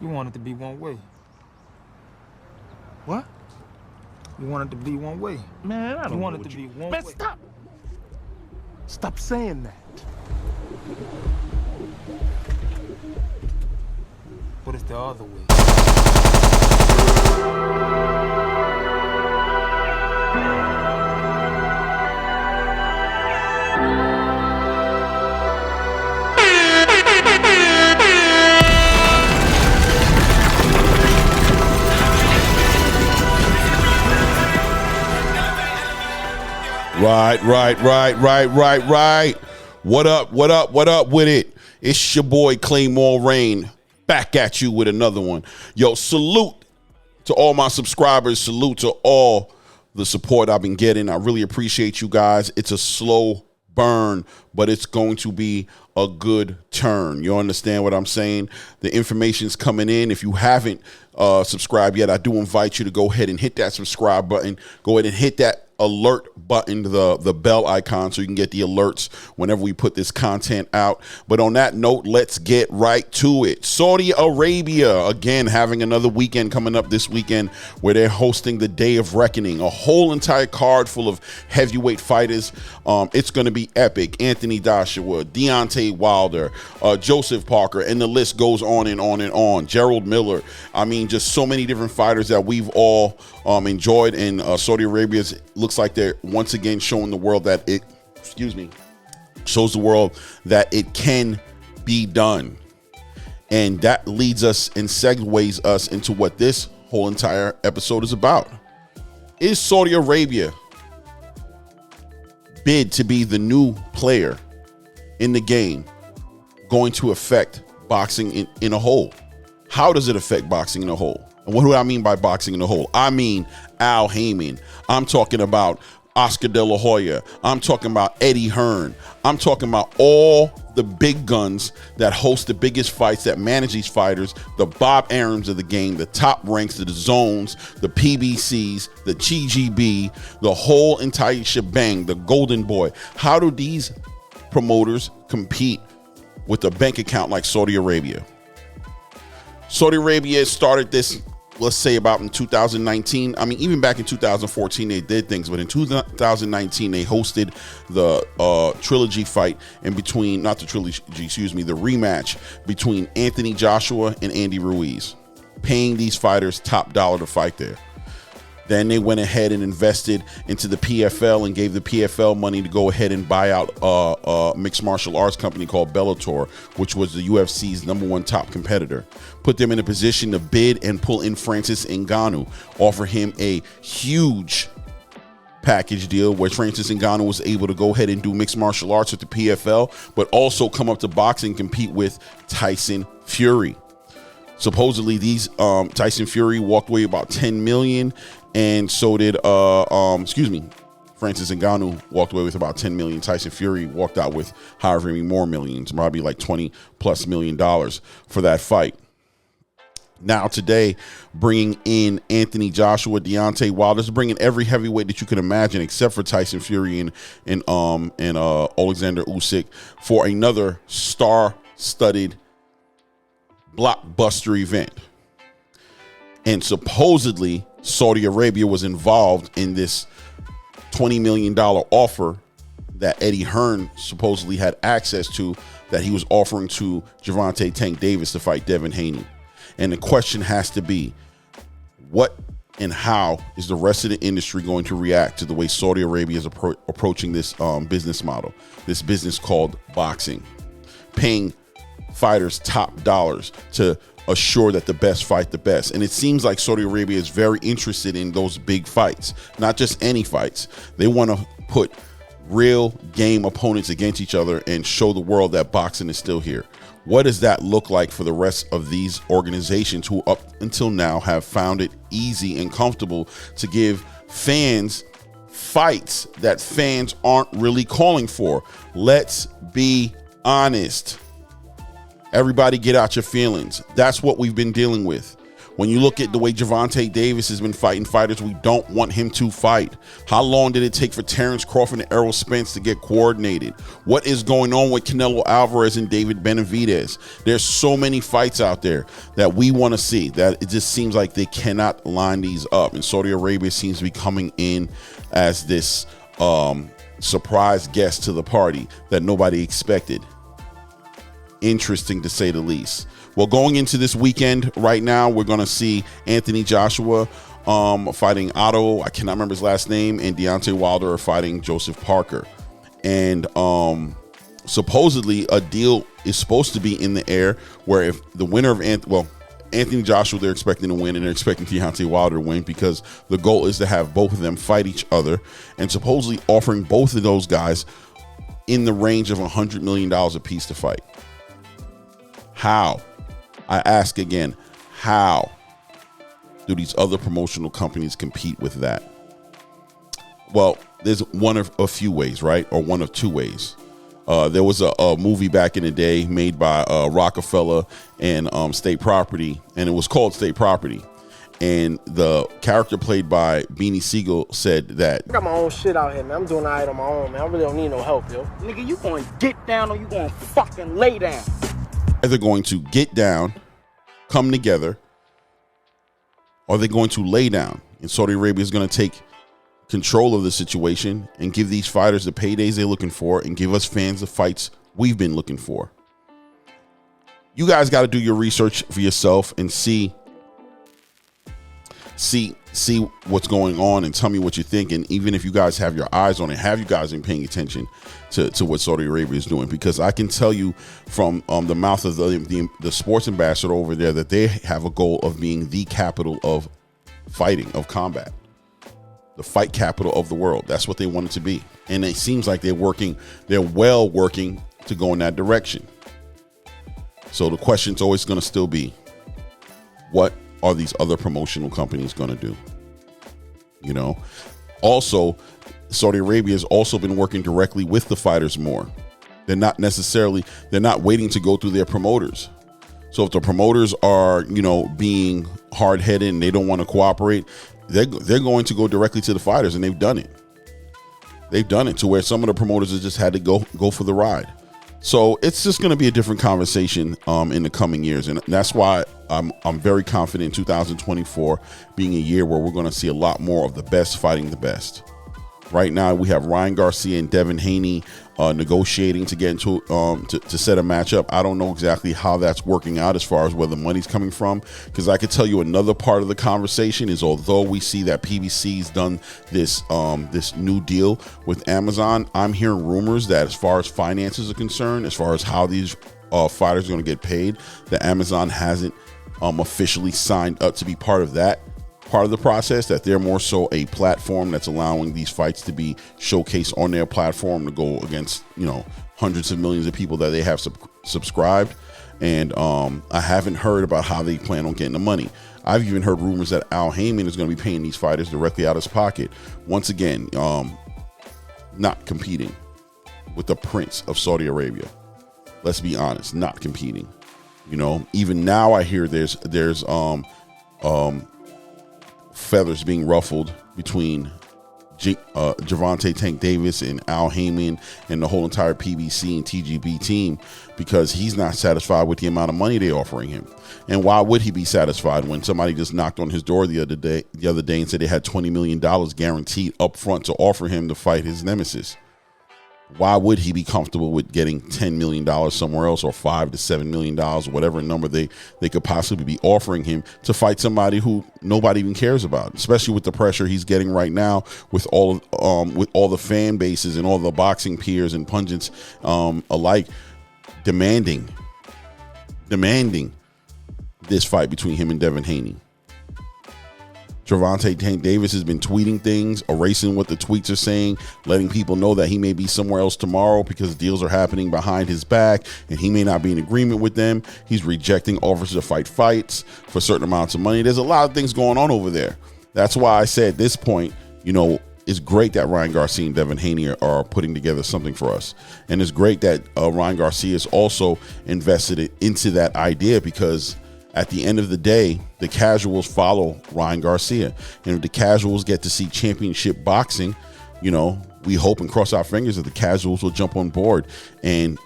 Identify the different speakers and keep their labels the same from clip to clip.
Speaker 1: You want it to be one way.
Speaker 2: What?
Speaker 1: You want it to be one way.
Speaker 2: Man, I don't
Speaker 1: You
Speaker 2: know
Speaker 1: want it
Speaker 2: what
Speaker 1: to
Speaker 2: you...
Speaker 1: be one
Speaker 2: Man,
Speaker 1: way.
Speaker 2: stop! Stop saying that.
Speaker 1: But it's the other way.
Speaker 3: Right. What up with it? It's your boy Claymore Rain back at you with another one. Yo, salute to all my subscribers. Salute to all the support I've been getting. I really appreciate you guys. It's a slow burn, but it's going to be a good turn. You understand what I'm saying? The information's coming in. If you haven't subscribed yet, I do invite you to go ahead and hit that subscribe button. Go ahead and hit that alert button, the bell icon, so you can get the alerts whenever we put this content out. But on that note, let's get right to it. Saudi Arabia, again, having another weekend coming up this weekend where they're hosting the Day of Reckoning, a whole entire card full of heavyweight fighters. It's going to be epic. Anthony Joshua, Deontay Wilder, Joseph Parker, and the list goes on and on and on. Gerald Miller. I mean, just so many different fighters that we've all enjoyed, and Saudi Arabia's looks like they're once again showing the world that it, shows the world that it can be done. And that leads us and segues us into what this whole entire episode is about. Is Saudi Arabia bid to be the new player in the game going to affect boxing in a whole? How does it affect boxing in a whole? And what do I mean by boxing in a whole? I mean Al Heyman. I'm talking about Oscar De La Hoya. I'm talking about Eddie Hearn. I'm talking about all the big guns that host the biggest fights, that manage these fighters, the Bob Arums of the game, the Top Ranks, the zones, the PBCs, the GGB, the whole entire shebang, the Golden Boy. How do these promoters compete with a bank account like Saudi Arabia? Saudi Arabia started this, let's say, about in 2019. I mean, even back in 2014, they did things, but in 2019, they hosted the trilogy fight in between, not the trilogy, the rematch between Anthony Joshua and Andy Ruiz, paying these fighters top dollar to fight there. Then they went ahead and invested into the PFL and gave the PFL money to go ahead and buy out a mixed martial arts company called Bellator, which was the UFC's #1 top competitor. Put them in a position to bid and pull in Francis Ngannou, offer him a huge package deal where Francis Ngannou was able to go ahead and do mixed martial arts with the PFL, but also come up to boxing and compete with Tyson Fury. Supposedly, these Tyson Fury walked away about $10 million, and so did Francis Ngannou walked away with about $10 million. Tyson Fury walked out with however many more millions, probably like $20+ million for that fight. Now today, bringing in Anthony Joshua, Deontay Wilder, bringing every heavyweight that you can imagine except for Tyson Fury and Alexander Usyk for another star-studded blockbuster event. And supposedly Saudi Arabia was involved in this $20 million offer that Eddie Hearn supposedly had access to, that he was offering to Gervonta Tank Davis to fight Devin Haney. And the question has to be, what and how is the rest of the industry going to react to the way Saudi Arabia is approaching this business model, this business called boxing, paying fighters top dollars to assure that the best fight the best? And it seems like Saudi Arabia is very interested in those big fights, not just any fights. They want to put real game opponents against each other and show the world that boxing is still here. What does that look like for the rest of these organizations who up until now have found it easy and comfortable to give fans fights that fans aren't really calling for? Let's be honest. Everybody get out your feelings. That's what we've been dealing with. When you look at the way Gervonta Davis has been fighting fighters we don't want him to fight. How long did it take for Terrence Crawford and Errol Spence to get coordinated? What is going on with Canelo Alvarez and David Benavidez? There's so many fights out there that we want to see that it just seems like they cannot line these up. And Saudi Arabia seems to be coming in as this surprise guest to the party that nobody expected. Interesting to say the least. Well, going into this weekend right now, we're going to see Anthony Joshua fighting Otto, I cannot remember his last name, and Deontay Wilder are fighting Joseph Parker. And supposedly a deal is supposed to be in the air where if the winner of Anthony Joshua, they're expecting to win, and they're expecting Deontay Wilder to win because the goal is to have both of them fight each other, and supposedly offering both of those guys in the range of $100 million a piece to fight. How? I ask again, how do these other promotional companies compete with that? Well, there's one of a few ways, right? Or one of two ways. There was a movie back in the day made by Rockefeller and State Property, and it was called State Property. And the character played by Beanie Siegel said that,
Speaker 4: I got my own shit out here, man. I'm doing all right on my own, man. I really don't need no help, yo. Nigga, you going to get down or you going to fucking lay down?
Speaker 3: they're going to get down, come together, or they're going to lay down. And Saudi Arabia is going to take control of the situation and give these fighters the paydays they're looking for and give us fans the fights we've been looking for. You guys got to do your research for yourself and see what's going on and tell me what you think. And even if you guys have your eyes on it, have you guys been paying attention to what Saudi Arabia is doing? Because I can tell you from the mouth of the sports ambassador over there that they have a goal of being the capital of fighting, of combat, the fight capital of the world. That's what they want it to be. And it seems like they're working to go in that direction. So the question's always going to still be, what are these other promotional companies going to do? You know, also, Saudi Arabia has also been working directly with the fighters more. They're not waiting to go through their promoters. So if the promoters are, being hard headed and they don't want to cooperate, they're going to go directly to the fighters, and they've done it. They've done it to where some of the promoters have just had to go for the ride. So it's just going to be a different conversation in the coming years, and that's why I'm very confident in 2024 being a year where we're going to see a lot more of the best fighting the best. Right now, we have Ryan Garcia and Devin Haney negotiating to get into to set a matchup. I don't know exactly how that's working out as far as where the money's coming from, because I could tell you another part of the conversation is, although we see that PBC's done this new deal with Amazon, I'm hearing rumors that as far as finances are concerned, as far as how these fighters are going to get paid, that Amazon hasn't officially signed up to be part of that part of the process, that they're more so a platform that's allowing these fights to be showcased on their platform to go against hundreds of millions of people that they have subscribed. And I haven't heard about how they plan on getting the money. I've even heard rumors that Al Heyman is going to be paying these fighters directly out of his pocket. Once again, not competing with the Prince of Saudi Arabia. Let's be honest, not competing. Even now I hear there's feathers being ruffled between Gervonta Tank Davis and Al Heyman and the whole entire PBC and TGB team, because he's not satisfied with the amount of money they're offering him. And why would he be satisfied when somebody just knocked on his door the other day and said they had $20 million guaranteed up front to offer him to fight his nemesis? Why would he be comfortable with getting $10 million somewhere else, or $5 to $7 million, or whatever number they could possibly be offering him to fight somebody who nobody even cares about, especially with the pressure he's getting right now with all the fan bases and all the boxing peers and pundits alike demanding this fight between him and Devin Haney. Gervonta Tank Davis has been tweeting things, erasing what the tweets are saying, letting people know that he may be somewhere else tomorrow because deals are happening behind his back and he may not be in agreement with them. He's rejecting offers to fight fights for certain amounts of money. There's a lot of things going on over there. That's why I say at this point, it's great that Ryan Garcia and Devin Haney are putting together something for us. And it's great that Ryan Garcia is also invested into that idea, because At the end of the day, the casuals follow Ryan Garcia. And if the casuals get to see championship boxing, you know, we hope and cross our fingers that the casuals will jump on board and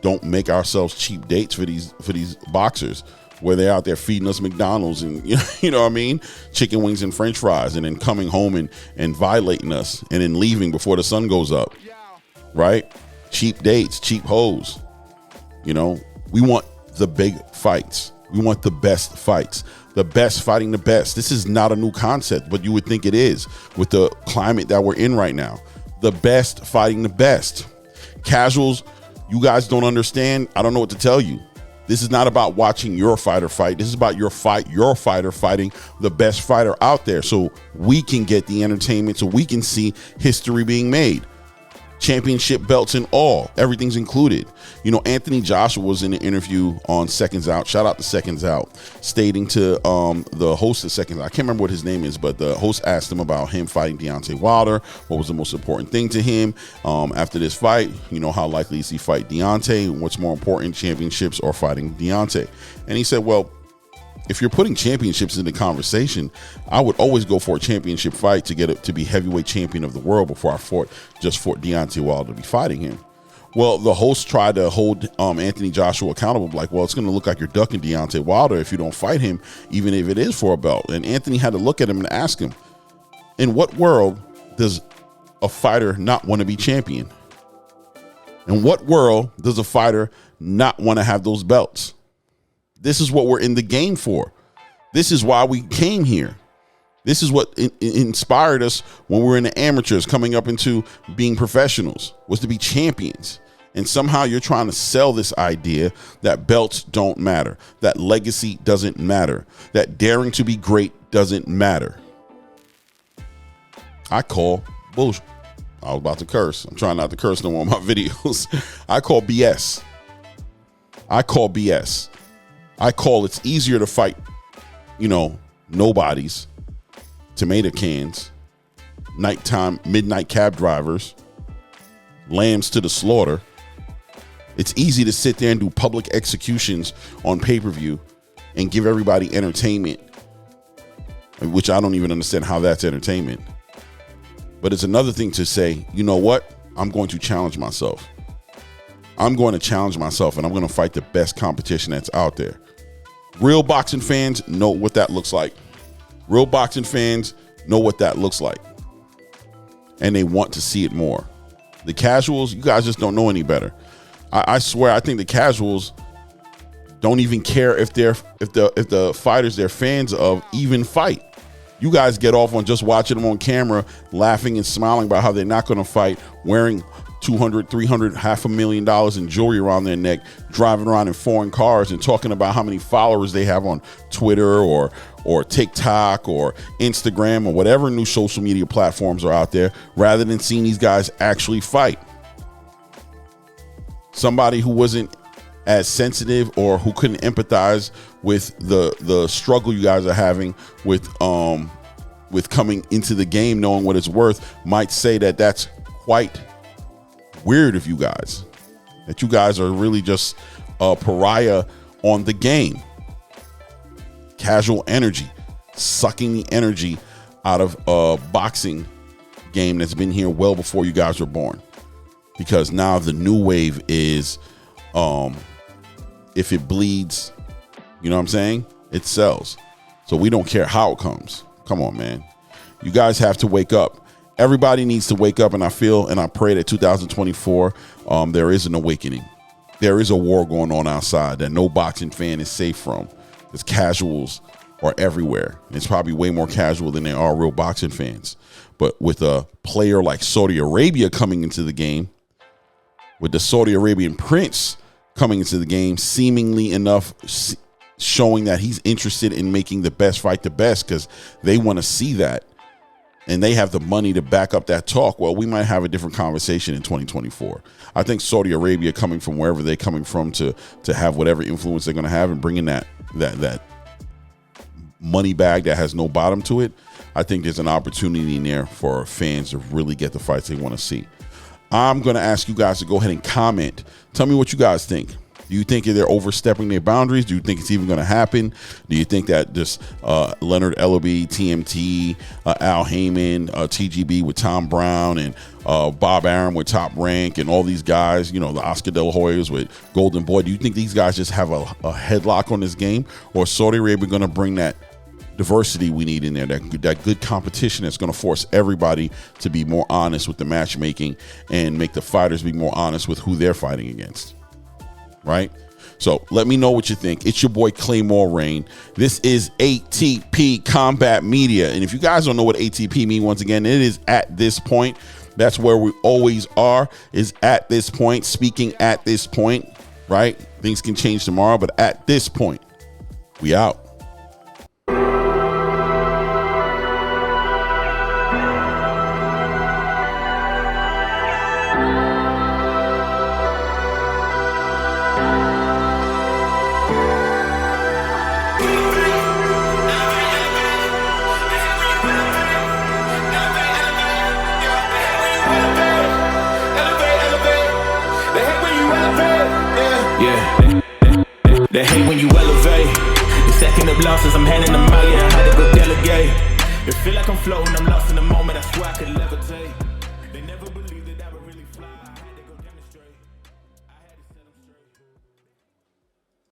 Speaker 3: don't make ourselves cheap dates for these boxers, where they're out there feeding us McDonald's and you know what I mean, chicken wings and French fries, and then coming home and violating us and then leaving before the sun goes up. Right? Cheap dates, cheap hoes. You know, we want the big fights. We want the best fights. The best fighting the best. This is not a new concept, but you would think it is with the climate that we're in right now. The best fighting the best. Casuals, you guys don't understand. I don't know what to tell you. This is not about watching your fighter fight. This is about your fighter fighting the best fighter out there, so we can get the entertainment, so we can see history being made. Championship belts and all, everything's included. You know, Anthony Joshua was in an interview on Seconds Out. Shout out to Seconds Out, stating to the host of Seconds Out, I can't remember what his name is, but the host asked him about him fighting Deontay Wilder. What was the most important thing to him after this fight? You know, how likely is he fight Deontay? What's more important, championships or fighting Deontay? And he said, well, if you're putting championships in the conversation, I would always go for a championship fight to get it to be heavyweight champion of the world before I fought Deontay Wilder to be fighting him. Well, the host tried to hold Anthony Joshua accountable, like, well, it's going to look like you're ducking Deontay Wilder if you don't fight him, even if it is for a belt. And Anthony had to look at him and ask him, in what world does a fighter not want to be champion? In what world does a fighter not want to have those belts? This is what we're in the game for. This is why we came here. This is what inspired us when we were in the amateurs coming up into being professionals, was to be champions. And somehow you're trying to sell this idea that belts don't matter, that legacy doesn't matter, that daring to be great doesn't matter. I call bullshit. I was about to curse. I'm trying not to curse no more on my videos. I call BS. I call BS. I call it's easier to fight, you know, nobodies, tomato cans, nighttime, midnight cab drivers, lambs to the slaughter. It's easy to sit there and do public executions on pay-per-view and give everybody entertainment, which I don't even understand how that's entertainment. But it's another thing to say, you know what? I'm going to challenge myself. I'm going to challenge myself, and I'm going to fight the best competition that's out there. Real boxing fans know what that looks like. Real boxing fans know what that looks like. And they want to see it more. The casuals, you guys just don't know any better. I swear, I think the casuals don't even care if the fighters they're fans of even fight. You guys get off on just watching them on camera, laughing and smiling about how they're not going to fight, wearing $200,000, $300,000, $500,000 in jewelry around their neck, driving around in foreign cars and talking about how many followers they have on Twitter or TikTok or Instagram or whatever new social media platforms are out there, rather than seeing these guys actually fight. Somebody who wasn't as sensitive or who couldn't empathize with the struggle you guys are having with coming into the game, knowing what it's worth, might say that that's quite weird of you guys, that you guys are really just a pariah on the game. Casual energy, sucking the energy out of a boxing game that's been here well before you guys were born. Because now the new wave is, if it bleeds, you know what I'm saying? It sells. So we don't care how it comes. Come on, man. You guys have to wake up. Everybody needs to wake up, and I feel and I pray that 2024, there is an awakening. There is a war going on outside that no boxing fan is safe from. Because casuals are everywhere. It's probably way more casual than there are real boxing fans. But with a player like Saudi Arabia coming into the game, with the Saudi Arabian prince coming into the game, seemingly enough showing that he's interested in making the best fight the best because they want to see that. And they have the money to back up that talk. Well, we might have a different conversation in 2024. I think Saudi Arabia coming from wherever they're coming from to have whatever influence they're going to have and bringing that money bag that has no bottom to it, I think there's an opportunity in there for fans to really get the fights they want to see. I'm going to ask you guys to go ahead and comment. Tell me what you guys think. Do you think they're overstepping their boundaries? Do you think it's even going to happen? Do you think that this Leonard Ellaby, TMT, Al Heyman, TGB with Tom Brown, and Bob Arum with Top Rank, and all these guys, you know, the Oscar De La Hoyas with Golden Boy, do you think these guys just have a headlock on this game? Or is Saudi Arabia going to bring that diversity we need in there, that good competition that's going to force everybody to be more honest with the matchmaking and make the fighters be more honest with who they're fighting against, right? So let me know what you think. It's your boy Claymore Rain. This is ATP Combat Media, and if you guys don't know what ATP means, once again, it is at this point. That's where we always are, is at this point, speaking at this point, right? Things can change tomorrow, but at this point, we out.
Speaker 5: They hate when you elevate. The second of losses, I'm handing them out, yeah, I had to go delegate. It feel like I'm floating, I'm lost in the moment, I swear I could levitate.